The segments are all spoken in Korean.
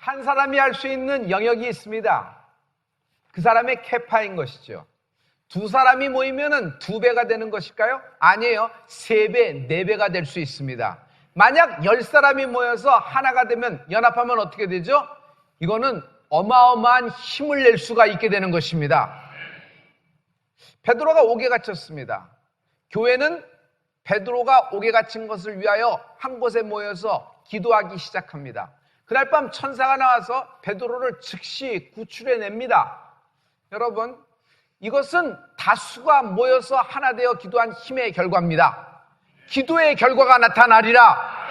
한 사람이 할 수 있는 영역이 있습니다. 그 사람의 캐파인 것이죠. 두 사람이 모이면 2배가 되는 것일까요? 아니에요. 3배, 4배가 될 수 있습니다. 만약 10사람이 모여서 하나가 되면, 연합하면 어떻게 되죠? 이거는 어마어마한 힘을 낼 수가 있게 되는 것입니다. 베드로가 옥에 갇혔습니다. 교회는 베드로가 옥에 갇힌 것을 위하여 한 곳에 모여서 기도하기 시작합니다. 그날 밤 천사가 나와서 베드로를 즉시 구출해냅니다. 여러분, 이것은 다수가 모여서 하나 되어 기도한 힘의 결과입니다. 기도의 결과가 나타나리라.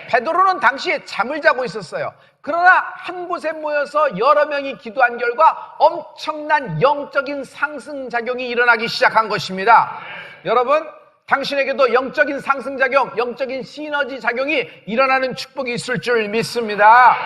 베드로는 당시에 잠을 자고 있었어요. 그러나 한 곳에 모여서 여러 명이 기도한 결과 엄청난 영적인 상승작용이 일어나기 시작한 것입니다. 여러분, 당신에게도 영적인 상승작용, 영적인 시너지 작용이 일어나는 축복이 있을 줄 믿습니다.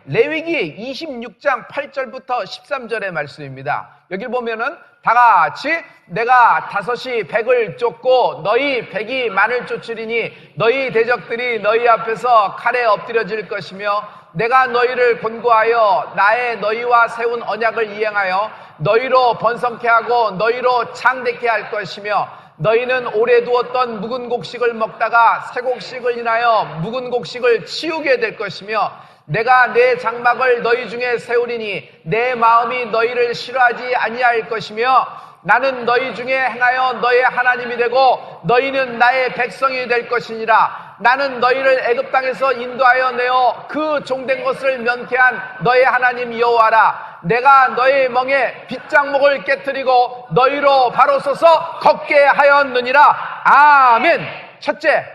레위기 26장 8절부터 13절의 말씀입니다. 여기 보면은 다 같이, 내가 5이 100을 쫓고 너희 100이 만을 쫓으리니 너희 대적들이 너희 앞에서 칼에 엎드려질 것이며, 내가 너희를 권고하여 나의 너희와 세운 언약을 이행하여 너희로 번성케 하고 너희로 창대케 할 것이며, 너희는 오래 두었던 묵은 곡식을 먹다가 새 곡식을 인하여 묵은 곡식을 치우게 될 것이며, 내가 내 장막을 너희 중에 세우리니 내 마음이 너희를 싫어하지 아니할 것이며, 나는 너희 중에 행하여 너의 하나님이 되고 너희는 나의 백성이 될 것이니라. 나는 너희를 애굽 땅에서 인도하여 내어 그 종된 것을 면케한 너의 하나님 여호와라. 내가 너의 멍에 빗장목을 깨뜨리고 너희로 바로 서서 걷게 하였느니라. 아멘. 첫째,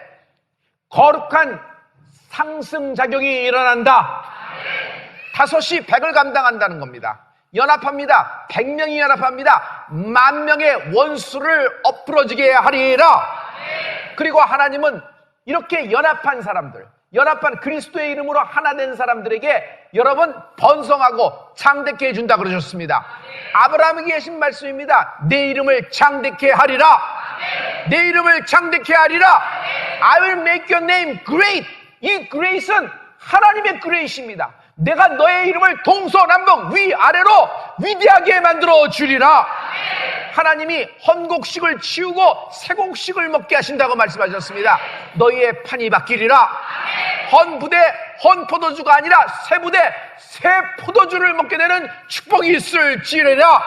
거룩한 상승작용이 일어난다. 5이 100을 감당한다는 겁니다. 연합합니다. 100명이 연합합니다. 10,000명의 원수를 엎부러지게 하리라. 그리고 하나님은 이렇게 연합한 사람들, 연합한 그리스도의 이름으로 하나 된 사람들에게 여러분 번성하고 창대케 해준다 그러셨습니다. 아브라함에게 하신 말씀입니다. 내 이름을 창대케 하리라. 내 이름을 창대케 하리라. I will make your name great. 이 grace는 하나님의 grace입니다. 내가 너의 이름을 동서남북 위아래로 위대하게 만들어 주리라. 하나님이 헌곡식을 치우고 새곡식을 먹게 하신다고 말씀하셨습니다. 너희의 판이 바뀌리라. 헌부대 헌포도주가 아니라 새부대 새 포도주를 먹게 되는 축복이 있을지리라.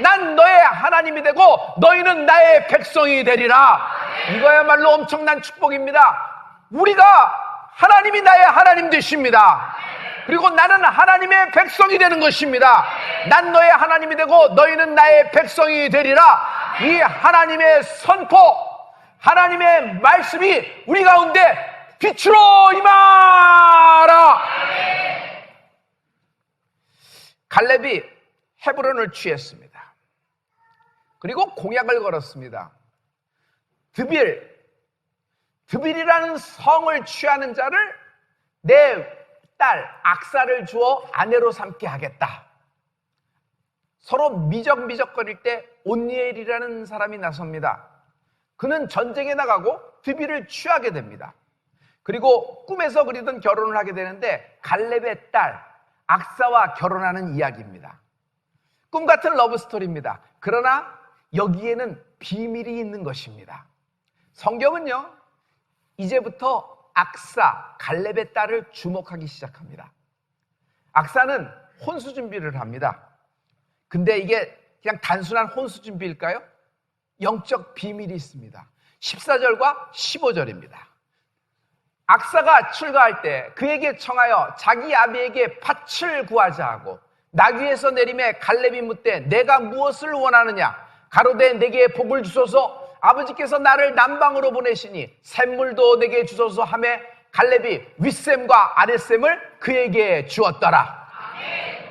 난 너의 하나님이 되고 너희는 나의 백성이 되리라. 이거야말로 엄청난 축복입니다. 우리가 하나님이 나의 하나님 되십니다. 그리고 나는 하나님의 백성이 되는 것입니다. 난 너의 하나님이 되고 너희는 나의 백성이 되리라. 이 하나님의 선포, 하나님의 말씀이 우리 가운데 빛으로 임하라. 갈렙이 헤브론을 취했습니다. 그리고 공약을 걸었습니다. 드빌이라는 성을 취하는 자를 내 딸 악사를 주어 아내로 삼게 하겠다. 서로 미적미적거릴 때 온니엘이라는 사람이 나섭니다. 그는 전쟁에 나가고 드빌을 취하게 됩니다. 그리고 꿈에서 그리던 결혼을 하게 되는데 갈렙의 딸 악사와 결혼하는 이야기입니다. 꿈같은 러브스토리입니다. 그러나 여기에는 비밀이 있는 것입니다. 성경은요, 이제부터 악사, 갈렙의 딸을 주목하기 시작합니다. 악사는 혼수 준비를 합니다. 근데 이게 그냥 단순한 혼수 준비일까요? 영적 비밀이 있습니다. 14절과 15절입니다. 악사가 출가할 때 그에게 청하여 자기 아비에게 팥을 구하자 하고 나귀에서 내림에 갈렙이 묻되 내가 무엇을 원하느냐? 가로되 내게 복을 주소서. 아버지께서 나를 남방으로 보내시니 샘물도 내게 주소서 하매 갈렙이 윗샘과 아랫샘을 그에게 주었더라.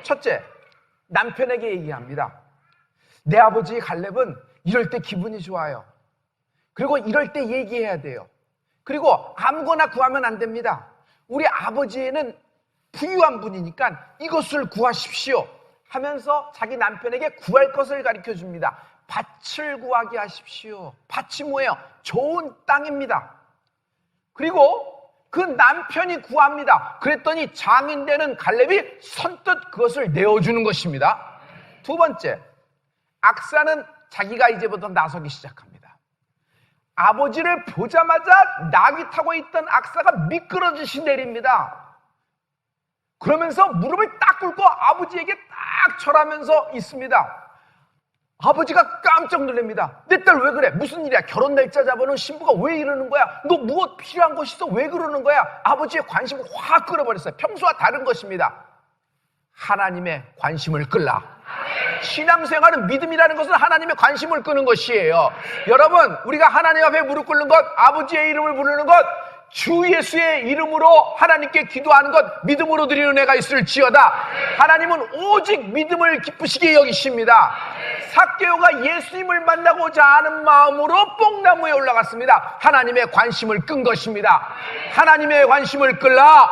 첫째, 남편에게 얘기합니다. 내 아버지 갈렙은 이럴 때 기분이 좋아요. 그리고 이럴 때 얘기해야 돼요. 그리고 아무거나 구하면 안 됩니다. 우리 아버지는 부유한 분이니까 이것을 구하십시오 하면서 자기 남편에게 구할 것을 가르쳐 줍니다. 밭을 구하게 하십시오. 밭이 뭐예요? 좋은 땅입니다. 그리고 그 남편이 구합니다. 그랬더니 장인되는 갈렙이 선뜻 그것을 내어주는 것입니다. 두 번째, 악사는 자기가 이제부터 나서기 시작합니다. 아버지를 보자마자 나귀 타고 있던 악사가 미끄러지시 내립니다. 그러면서 무릎을 딱 꿇고 아버지에게 딱 절하면서 있습니다. 아버지가 깜짝 놀랍니다. 내 딸 왜 그래? 무슨 일이야? 결혼 날짜 잡아놓은 신부가 왜 이러는 거야? 너 무엇 필요한 것이 있어? 왜 그러는 거야? 아버지의 관심을 확 끌어버렸어요. 평소와 다른 것입니다. 하나님의 관심을 끌라. 신앙생활은 믿음이라는 것은 하나님의 관심을 끄는 것이에요. 여러분, 우리가 하나님 앞에 무릎 꿇는 것, 아버지의 이름을 부르는 것, 주 예수의 이름으로 하나님께 기도하는 것, 믿음으로 드리는 애가 있을지어다. 하나님은 오직 믿음을 기쁘시게 여기십니다. 삭개오가 예수님을 만나고자 하는 마음으로 뽕나무에 올라갔습니다. 하나님의 관심을 끈 것입니다. 하나님의 관심을 끌라.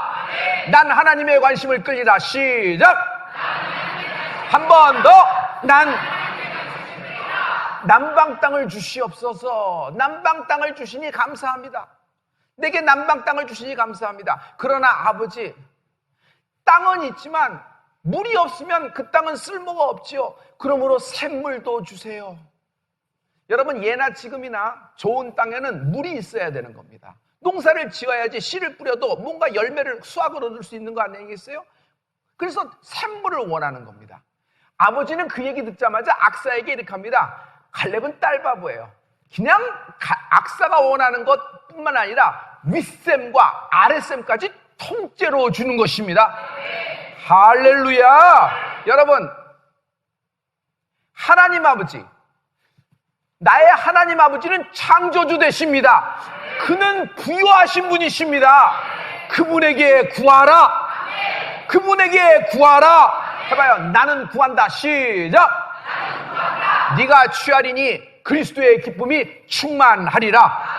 난 하나님의 관심을 끌리라. 시작. 한 번 더. 난 남방 땅을 주시옵소서. 남방 땅을 주시니 감사합니다. 내게 남방 땅을 주시니 감사합니다. 그러나 아버지, 땅은 있지만 물이 없으면 그 땅은 쓸모가 없지요. 그러므로 샘물도 주세요. 여러분, 예나 지금이나 좋은 땅에는 물이 있어야 되는 겁니다. 농사를 지어야지 씨를 뿌려도 뭔가 열매를 수확을 얻을 수 있는 거 아니겠어요? 그래서 샘물을 원하는 겁니다. 아버지는 그 얘기 듣자마자 악사에게 이렇게 합니다. 갈렙은 딸바보예요. 그냥 악사가 원하는 것뿐만 아니라 윗셈과 아랫셈까지 통째로 주는 것입니다. 할렐루야. 여러분, 하나님 아버지, 나의 하나님 아버지는 창조주 되십니다. 그는 부유하신 분이십니다. 그분에게 구하라. 그분에게 구하라. 해봐요. 나는 구한다. 시작. 네가 취하리니 그리스도의 기쁨이 충만하리라.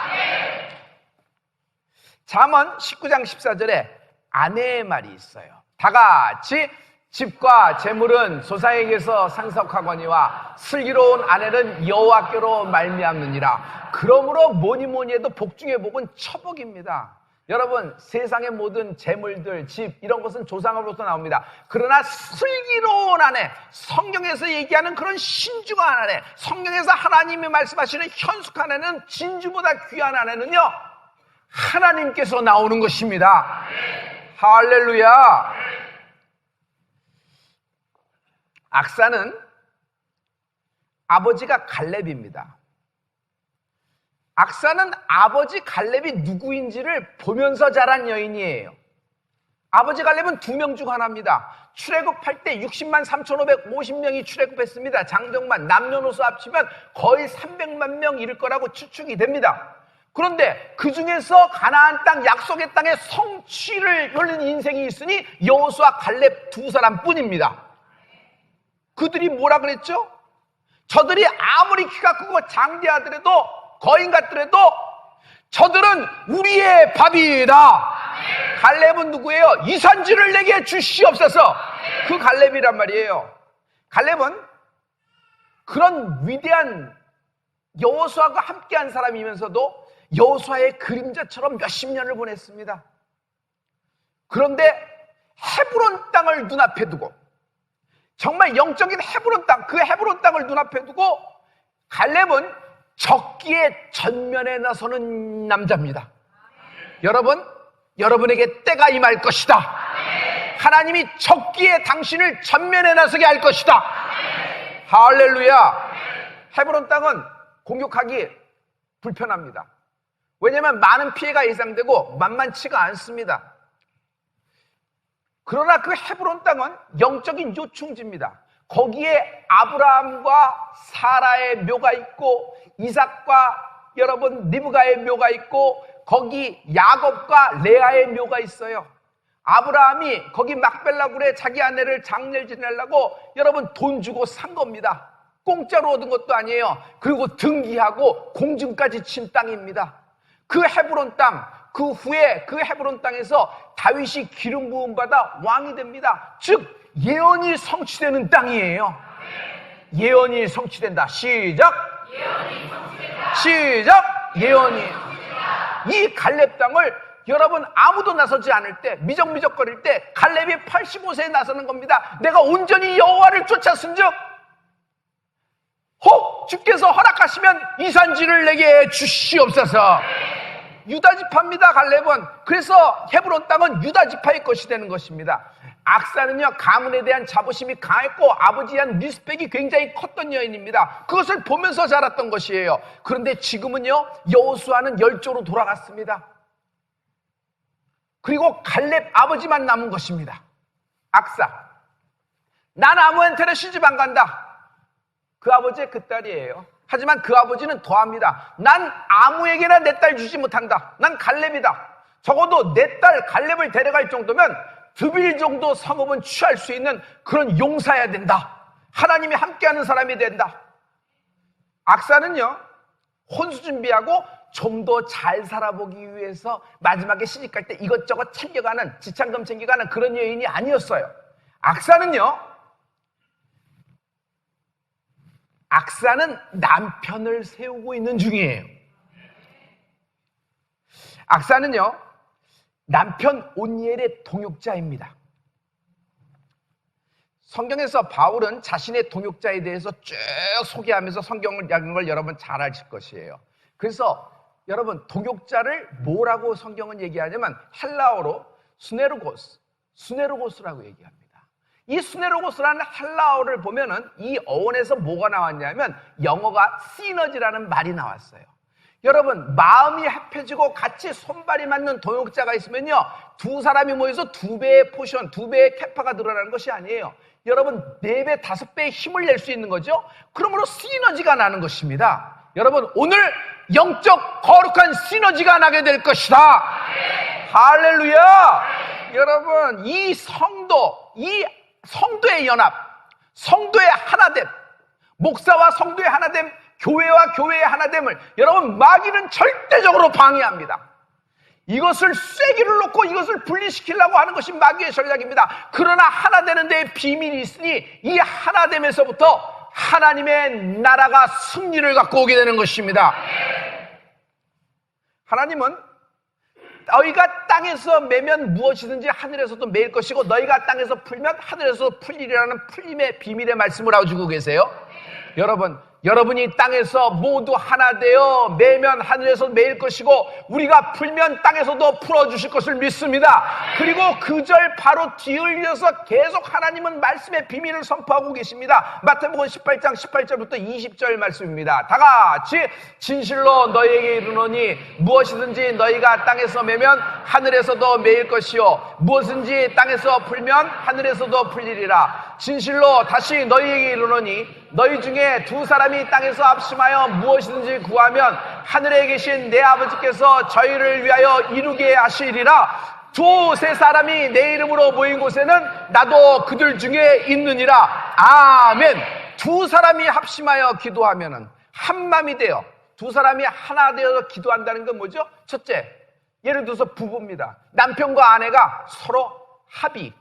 잠언 19장 14절에 아내의 말이 있어요. 다 같이 집과 재물은 조상에게서 상속하거니와 슬기로운 아내는 여호와께로 말미암느니라. 그러므로 뭐니 해도 복 중에 복은 처복입니다. 여러분, 세상의 모든 재물들, 집 이런 것은 조상으로부터 나옵니다. 그러나 슬기로운 아내, 성경에서 얘기하는 그런 신중한 아내, 성경에서 하나님이 말씀하시는 현숙한 아내는 진주보다 귀한 아내는요, 하나님께서 나오는 것입니다. 할렐루야. 악사는 아버지가 갈렙입니다. 악사는 아버지 갈렙이 누구인지를 보면서 자란 여인이에요. 아버지 갈렙은 2명 중 하나입니다. 출애굽할 때 60만 3,550명이 출애굽했습니다. 장정만 남녀노소 합치면 거의 300만 명 이를 거라고 추측이 됩니다. 그런데 그 중에서 가나안 땅, 약속의 땅에 성취를 열린 인생이 있으니 여호수아 갈렙 2사람뿐입니다. 그들이 뭐라 그랬죠? 저들이 아무리 키가 크고 장대하더라도 거인 같더라도 저들은 우리의 밥이다. 갈렙은 누구예요? 이산지를 내게 주시옵소서. 그 갈렙이란 말이에요. 갈렙은 그런 위대한 여호수아가 함께한 사람이면서도 여호수아의 그림자처럼 몇십 년을 보냈습니다. 그런데 헤브론 땅을 눈앞에 두고, 정말 영적인 헤브론 땅, 그 헤브론 땅을 눈앞에 두고 갈렙은 적기의 전면에 나서는 남자입니다. 여러분, 여러분에게 때가 임할 것이다. 하나님이 적기에 당신을 전면에 나서게 할 것이다. 할렐루야. 헤브론 땅은 공격하기 불편합니다. 왜냐하면 많은 피해가 예상되고 만만치가 않습니다. 그러나 그 헤브론 땅은 영적인 요충지입니다. 거기에 아브라함과 사라의 묘가 있고 이삭과 여러분 리브가의 묘가 있고 거기 야곱과 레아의 묘가 있어요. 아브라함이 거기 막벨라굴에 자기 아내를 장례를 지내려고 여러분 돈 주고 산 겁니다. 공짜로 얻은 것도 아니에요. 그리고 등기하고 공증까지 친 땅입니다. 그 헤브론 땅, 그 후에 그 헤브론 땅에서 다윗이 기름 부음 받아 왕이 됩니다. 즉 예언이 성취되는 땅이에요. 예언이 성취된다. 시작. 시작. 예언이. 이 갈렙 땅을 여러분 아무도 나서지 않을 때, 미적미적거릴 때 갈렙이 85세에 나서는 겁니다. 내가 온전히 여호와를 쫓았은즉 혹 주께서 허락하시면 이 산지를 내게 주시옵소서. 유다 지파입니다. 갈렙은. 그래서 헤브론 땅은 유다 지파의 것이 되는 것입니다. 악사는요, 가문에 대한 자부심이 강했고 아버지에 대한 리스펙이 굉장히 컸던 여인입니다. 그것을 보면서 자랐던 것이에요. 그런데 지금은요, 여호수아는 열조로 돌아갔습니다. 그리고 갈렙 아버지만 남은 것입니다. 악사. 난 아무한테나 시집 안 간다. 그 아버지의 그 딸이에요. 하지만 그 아버지는 더합니다. 난 아무에게나 내 딸 주지 못한다. 난 갈렙이다. 적어도 내 딸 갈렙을 데려갈 정도면 드빌 정도 성읍은 취할 수 있는 그런 용사여야 된다. 하나님이 함께하는 사람이 된다. 악사는요, 혼수 준비하고 좀 더 잘 살아보기 위해서 마지막에 시집갈 때 이것저것 챙겨가는, 지참금 챙겨가는 그런 여인이 아니었어요. 악사는 남편을 세우고 있는 중이에요. 악사는요, 남편 온니엘의 동역자입니다. 성경에서 바울은 자신의 동역자에 대해서 쭉 소개하면서 성경을 읽는 걸 여러분 잘 아실 것이에요. 그래서 여러분, 동역자를 뭐라고 성경은 얘기하냐면 헬라어로 수네로고스라고 얘기합니다. 이 수네로고스라는 헬라어를 보면은 이 어원에서 뭐가 나왔냐면 영어가 시너지라는 말이 나왔어요. 여러분, 마음이 합해지고 같이 손발이 맞는 동역자가 있으면요, 두 사람이 모여서 두 배의 포션, 두 배의 캐파가 늘어나는 것이 아니에요. 여러분, 4배, 5배의 힘을 낼 수 있는 거죠. 그러므로 시너지가 나는 것입니다. 여러분, 오늘 영적 거룩한 시너지가 나게 될 것이다. 할렐루야. 여러분, 이 성도의 연합, 성도의 하나됨, 목사와 성도의 하나됨, 교회와 교회의 하나됨을 여러분, 마귀는 절대적으로 방해합니다. 이것을 쐐기를 놓고 이것을 분리시키려고 하는 것이 마귀의 전략입니다. 그러나 하나 되는 데에 비밀이 있으니 이 하나됨에서부터 하나님의 나라가 승리를 갖고 오게 되는 것입니다. 하나님은 너희가 땅에서 매면 무엇이든지 하늘에서도 매일 것이고 너희가 땅에서 풀면 하늘에서도 풀리리라는 풀림의 비밀의 말씀을 하고 계세요. 여러분이 땅에서 모두 하나 되어 매면 하늘에서 매일 것이고 우리가 풀면 땅에서도 풀어주실 것을 믿습니다. 그리고 그 절 바로 뒤를 이어서 계속 하나님은 말씀의 비밀을 선포하고 계십니다. 마태복음 18장 18절부터 20절 말씀입니다. 다 같이 진실로 너희에게 이르노니 무엇이든지 너희가 땅에서 매면 하늘에서도 매일 것이요 무엇인지 땅에서 풀면 하늘에서도 풀리리라. 진실로 다시 너희에게 이르노니 너희 중에 두 사람이 땅에서 합심하여 무엇이든지 구하면 하늘에 계신 내 아버지께서 저희를 위하여 이루게 하시리라. 두세 사람이 내 이름으로 모인 곳에는 나도 그들 중에 있느니라. 아멘. 두 사람이 합심하여 기도하면은 한 마음이 되어 두 사람이 하나 되어서 기도한다는 건 뭐죠? 첫째, 예를 들어서 부부입니다. 남편과 아내가 서로 합의,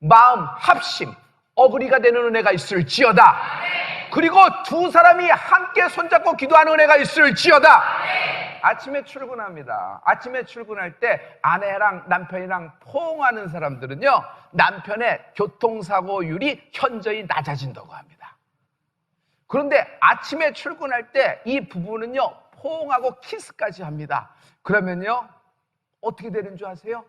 마음 합심, 어그리가 되는 은혜가 있을지어다. 그리고 두 사람이 함께 손잡고 기도하는 은혜가 있을지어다. 아침에 출근합니다. 아침에 출근할 때 아내랑 남편이랑 포옹하는 사람들은요, 남편의 교통사고율이 현저히 낮아진다고 합니다. 그런데 아침에 출근할 때 이 부부는요, 포옹하고 키스까지 합니다. 그러면요, 어떻게 되는 줄 아세요?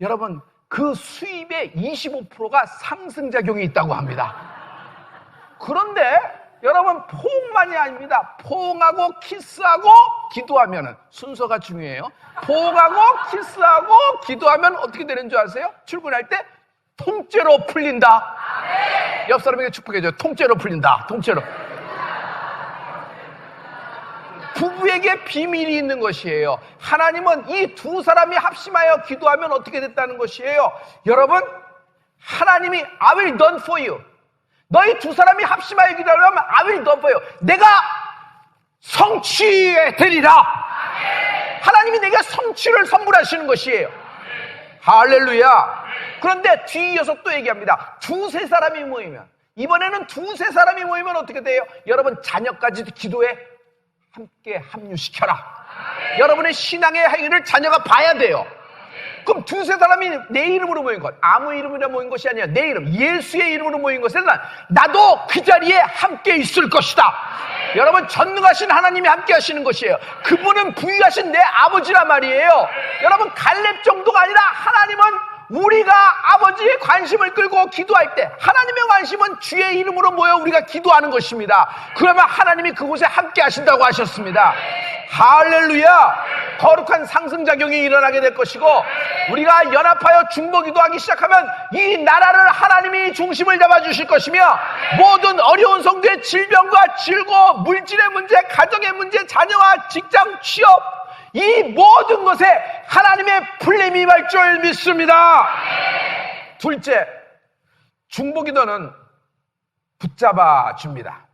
여러분, 그 수입의 25%가 상승작용이 있다고 합니다. 그런데 여러분, 포옹만이 아닙니다. 포옹하고 키스하고 기도하면 순서가 중요해요. 포옹하고 키스하고 기도하면 어떻게 되는 줄 아세요? 출근할 때 통째로 풀린다. 옆 사람에게 축복해줘요. 통째로 풀린다. 통째로. 부부에게 비밀이 있는 것이에요. 하나님은 이 두 사람이 합심하여 기도하면 어떻게 됐다는 것이에요. 여러분, 하나님이 I will done for you. 너희 두 사람이 합심하여 기도하면 I will done for you. 내가 성취해 드리라. 하나님이 내게 성취를 선물하시는 것이에요. 할렐루야. 그런데 뒤이어서 또 얘기합니다. 두세 사람이 모이면, 이번에는 두세 사람이 모이면 어떻게 돼요? 여러분, 자녀까지도 기도에 함께 합류시켜라. 여러분의 신앙의 행위를 자녀가 봐야 돼요. 그럼 두세 사람이 내 이름으로 모인 것, 아무 이름이라 모인 것이 아니라 내 이름, 예수의 이름으로 모인 것에는 나도 그 자리에 함께 있을 것이다. 여러분, 전능하신 하나님이 함께 하시는 것이에요. 그분은 부유하신 내 아버지란 말이에요. 여러분, 갈렙 정도가 아니라 하나님은 우리가 아버지의 관심을 끌고 기도할 때 하나님의 관심은 주의 이름으로 모여 우리가 기도하는 것입니다. 그러면 하나님이 그곳에 함께 하신다고 하셨습니다. 할렐루야. 거룩한 상승작용이 일어나게 될 것이고, 우리가 연합하여 중보기도하기 시작하면 이 나라를 하나님이 중심을 잡아주실 것이며, 모든 어려운 성도의 질병과 질고, 물질의 문제, 가정의 문제, 자녀와 직장, 취업, 이 모든 것에 하나님의 풀림이 임할 줄 믿습니다. 둘째, 중보기도는 붙잡아 줍니다.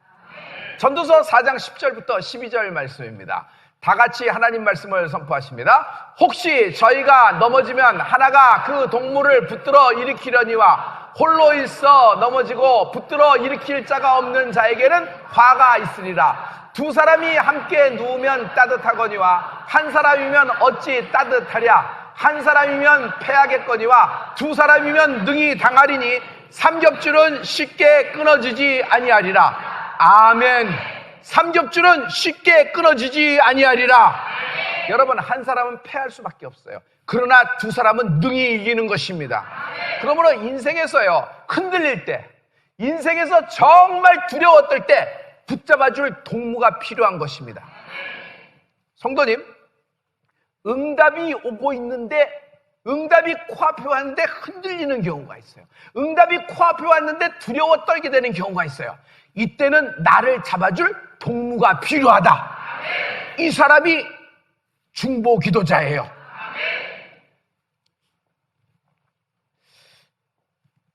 전도서 4장 10절부터 12절 말씀입니다. 다 같이 하나님 말씀을 선포하십니다. 혹시 저희가 넘어지면 하나가 그 동물을 붙들어 일으키려니와 홀로 있어 넘어지고 붙들어 일으킬 자가 없는 자에게는 화가 있으리라. 두 사람이 함께 누우면 따뜻하거니와 한 사람이면 어찌 따뜻하랴. 한 사람이면 패하겠거니와 두 사람이면 능히 당하리니 삼겹줄은 쉽게 끊어지지 아니하리라. 아멘. 삼겹줄은 쉽게 끊어지지 아니하리라. 여러분, 한 사람은 패할 수밖에 없어요. 그러나 두 사람은 능히 이기는 것입니다. 그러므로 인생에서요, 흔들릴 때, 인생에서 정말 두려웠을 때 붙잡아줄 동무가 필요한 것입니다. 성도님, 응답이 오고 있는데, 응답이 코앞에 왔는데 흔들리는 경우가 있어요. 응답이 코앞에 왔는데 두려워 떨게 되는 경우가 있어요. 이때는 나를 잡아줄 동무가 필요하다. 이 사람이 중보 기도자예요.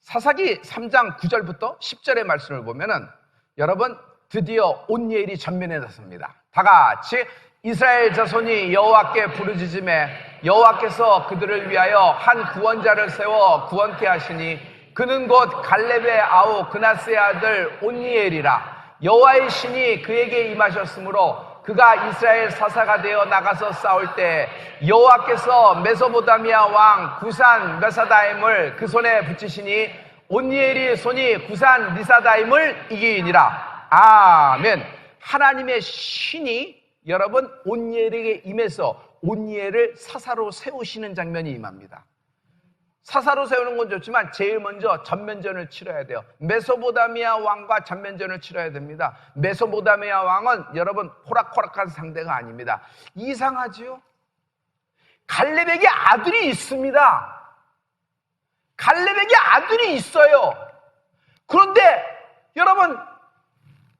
사사기 3장 9절부터 10절의 말씀을 보면은, 여러분, 드디어 온니엘이 전면에 나섭니다. 다 같이 이스라엘 자손이 여호와께 부르짖음에 여호와께서 그들을 위하여 한 구원자를 세워 구원케 하시니 그는 곧 갈렙의 아우 그나스의 아들 온니엘이라. 여호와의 신이 그에게 임하셨으므로 그가 이스라엘 사사가 되어 나가서 싸울 때 여호와께서 메소포타미아 왕 구산 메사다임을 그 손에 붙이시니 온니엘이 손이 구산 리사다임을 이기니라. 아멘. 하나님의 신이 여러분 온니엘에게 임해서 온니엘을 사사로 세우시는 장면이 임합니다. 사사로 세우는 건 좋지만 제일 먼저 전면전을 치러야 돼요. 메소포타미아 왕과 전면전을 치러야 됩니다. 메소포타미아 왕은 여러분 호락호락한 상대가 아닙니다. 이상하지요? 갈렙에게 아들이 있습니다. 갈렙에게 아들이 있어요. 그런데 여러분,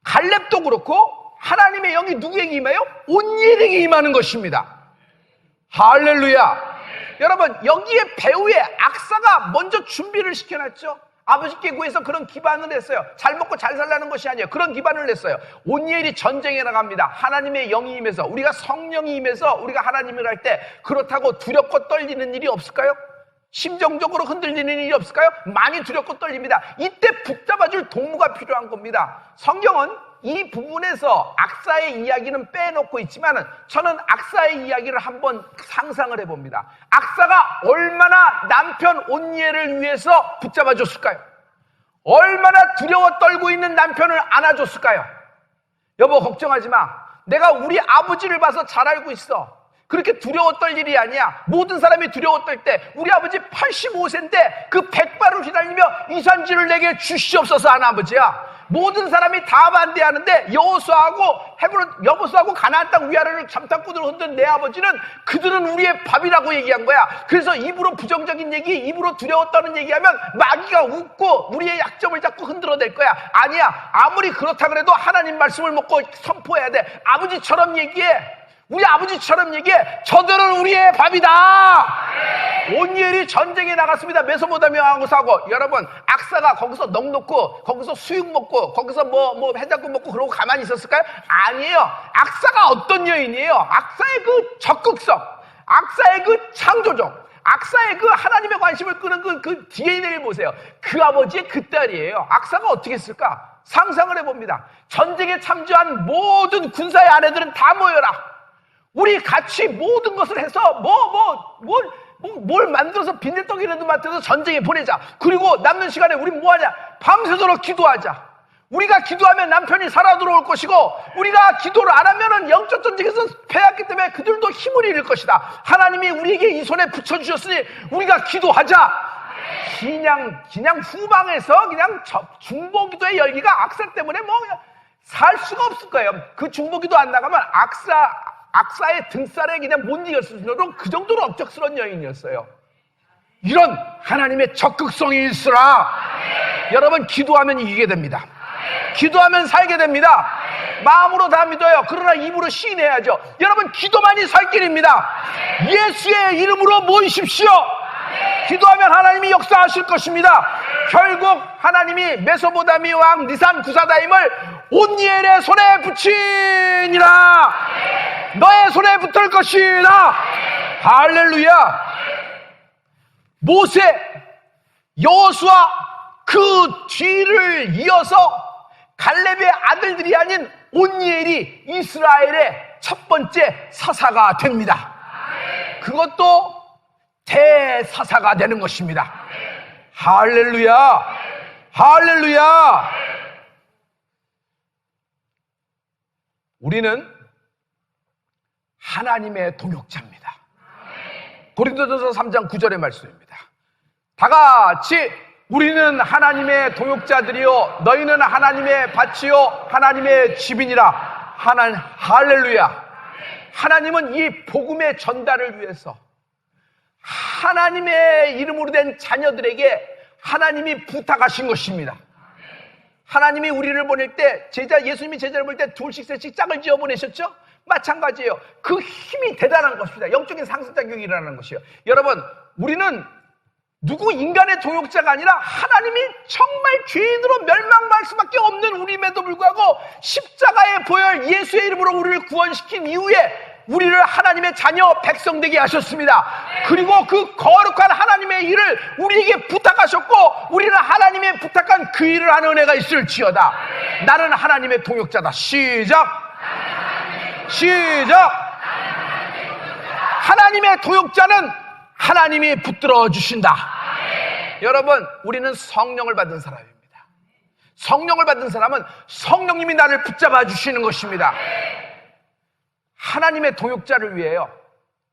갈렙도 그렇고 하나님의 영이 누구에게 임해요? 온니엘에게 임하는 것입니다. 할렐루야. 여러분, 여기에 배후에 악사가 먼저 준비를 시켜놨죠. 아버지께 구해서 그런 기반을 했어요. 잘 먹고 잘 살라는 것이 아니에요. 그런 기반을 했어요. 온니엘이 전쟁에 나갑니다. 하나님의 영이 임해서, 우리가 성령이 임해서 우리가 하나님을 할 때 그렇다고 두렵고 떨리는 일이 없을까요? 심정적으로 흔들리는 일이 없을까요? 많이 두렵고 떨립니다. 이때 붙잡아줄 동무가 필요한 겁니다. 성경은 이 부분에서 악사의 이야기는 빼놓고 있지만 저는 악사의 이야기를 한번 상상을 해봅니다. 악사가 얼마나 남편 온니엘을 위해서 붙잡아줬을까요? 얼마나 두려워 떨고 있는 남편을 안아줬을까요? 여보, 걱정하지 마. 내가 우리 아버지를 봐서 잘 알고 있어. 그렇게 두려워 떨 일이 아니야. 모든 사람이 두려워 떨 때 우리 아버지 85세인데 그 백발을 휘날리며 이 산지를 내게 주시옵소서 하는 아버지야. 모든 사람이 다 반대하는데 여호수아하고 헤브론, 여호수아하고 가나안 땅 위아래를 잠탄꾼으로 흔든 내 아버지는 그들은 우리의 밥이라고 얘기한 거야. 그래서 입으로 부정적인 얘기, 입으로 두려워 떠는 얘기하면 마귀가 웃고 우리의 약점을 자꾸 흔들어댈 거야. 아니야. 아무리 그렇다 그래도 하나님 말씀을 먹고 선포해야 돼. 아버지처럼 얘기해. 우리 아버지처럼 얘기해. 저들은 우리의 밥이다. 온니엘이 전쟁에 나갔습니다. 메소포타미아 왕하고. 여러분, 악사가 거기서 넋 놓고 거기서 수육 먹고 거기서 뭐 해장국 먹고 그러고 가만히 있었을까요? 아니에요. 악사가 어떤 여인이에요? 악사의 그 적극성, 악사의 그 창조적, 악사의 그 하나님의 관심을 끄는 그 DNA를 보세요. 그 아버지의 그 딸이에요. 악사가 어떻게 했을까? 상상을 해봅니다. 전쟁에 참조한 모든 군사의 아내들은 다 모여라. 우리 같이 모든 것을 해서 뭘 만들어서 빈대떡이라도 만들어서 전쟁에 보내자. 그리고 남는 시간에 우리 뭐하냐? 밤새도록 기도하자. 우리가 기도하면 남편이 살아 들어올 것이고, 우리가 기도를 안 하면은 영적 전쟁에서 패했기 때문에 그들도 힘을 잃을 것이다. 하나님이 우리에게 이 손에 붙여주셨으니 우리가 기도하자. 그냥 후방에서 그냥 중보기도의 열기가 악사 때문에 뭐 살 수가 없을 거예요. 그 중보기도 안 나가면 악사의 등살에 그냥 못 이겼을 정도로 그 정도로 업적스러운 여인이었어요. 이런 하나님의 적극성이 있으라. 여러분, 기도하면 이기게 됩니다. 기도하면 살게 됩니다. 마음으로 다 믿어요. 그러나 입으로 시인해야죠. 여러분, 기도만이 살 길입니다. 예수의 이름으로 모이십시오. 기도하면 하나님이 역사하실 것입니다. 결국 하나님이 메소보다미 왕 니산 구사다임을 온니엘의 손에 붙이니라. 너의 손에 붙을 것이라. 할렐루야. 모세, 여호수아 그 뒤를 이어서 갈렙의 아들들이 아닌 온니엘이 이스라엘의 첫 번째 사사가 됩니다. 그것도 대사사가 되는 것입니다. 할렐루야. 할렐루야. 우리는 하나님의 동역자입니다. 고린도전서 3장 9절의 말씀입니다. 다 같이 우리는 하나님의 동역자들이요 너희는 하나님의 밭이요 하나님의 집이니라. 할렐루야. 하나님은 이 복음의 전달을 위해서 하나님의 이름으로 된 자녀들에게 하나님이 부탁하신 것입니다. 하나님이 우리를 보낼 때 예수님이 제자를 보낼 때 둘씩 셋씩 짝을 지어 보내셨죠? 마찬가지예요. 그 힘이 대단한 것입니다. 영적인 상승작용이 일어나는 것이에요. 여러분, 우리는 누구 인간의 동역자가 아니라 하나님이 정말 죄인으로 멸망할 수밖에 없는 우리임에도 불구하고 십자가의 보혈 예수의 이름으로 우리를 구원시킨 이후에 우리를 하나님의 자녀 백성 되게 하셨습니다. 그리고 그 거룩한 하나님의 일을 우리에게 부탁하셨고 우리는 하나님의 부탁한 그 일을 하는 은혜가 있을지어다. 나는 하나님의 동역자다. 시작. 하나님의 동역자는 하나님이 붙들어 주신다. 여러분, 우리는 성령을 받은 사람입니다. 성령을 받은 사람은 성령님이 나를 붙잡아 주시는 것입니다. 하나님의 동역자를 위하여,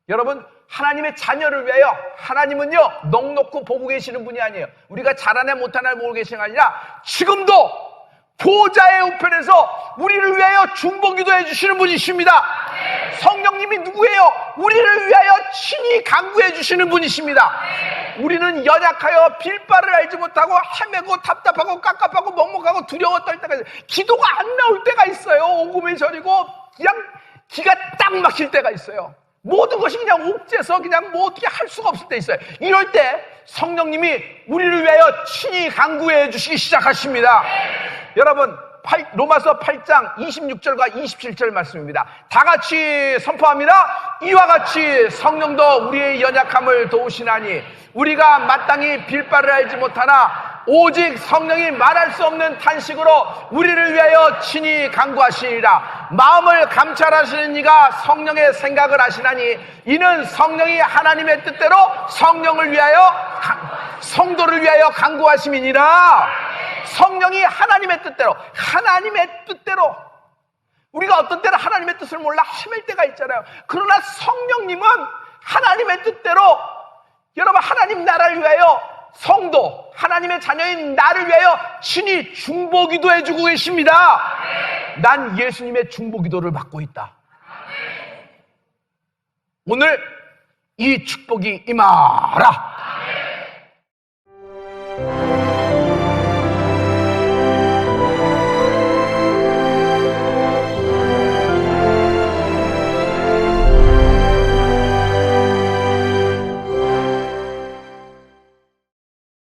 여러분, 하나님의 자녀를 위하여 하나님은요 넉넉고 보고 계시는 분이 아니에요. 우리가 잘하나 못하나 보고 계시는 게 아니라 지금도 보좌의 우편에서 우리를 위하여 중보기도해 주시는 분이십니다. 성령님이 누구예요? 우리를 위하여 친히 간구해 주시는 분이십니다. 우리는 연약하여 빌바를 알지 못하고 헤매고 답답하고 깝깝하고 먹먹하고 두려워 떨 때가 있어요. 기도가 안 나올 때가 있어요. 오금에 저리고 그냥 기가 딱 막힐 때가 있어요. 모든 것이 그냥 옥죄서 그냥 뭐 어떻게 할 수가 없을 때 있어요. 이럴 때 성령님이 우리를 위하여 친히 간구해 주시기 시작하십니다. 여러분, 로마서 8장 26절과 27절 말씀입니다. 다 같이 선포합니다. 이와 같이 성령도 우리의 연약함을 도우시나니 우리가 마땅히 빌바를 알지 못하나 오직 성령이 말할 수 없는 탄식으로 우리를 위하여 친히 간구하시니라. 마음을 감찰하시는 이가 성령의 생각을 하시나니 이는 성령이 하나님의 뜻대로 성령을 위하여 성도를 위하여 간구하심이니라. 성령이 하나님의 뜻대로 우리가 어떤 때는 하나님의 뜻을 몰라 헤맬 때가 있잖아요. 그러나 성령님은 하나님의 뜻대로 여러분 하나님 나라를 위하여 성도 하나님의 자녀인 나를 위하여 친히 중보기도 해주고 계십니다. 난 예수님의 중보기도를 받고 있다. 오늘 이 축복이 임하라.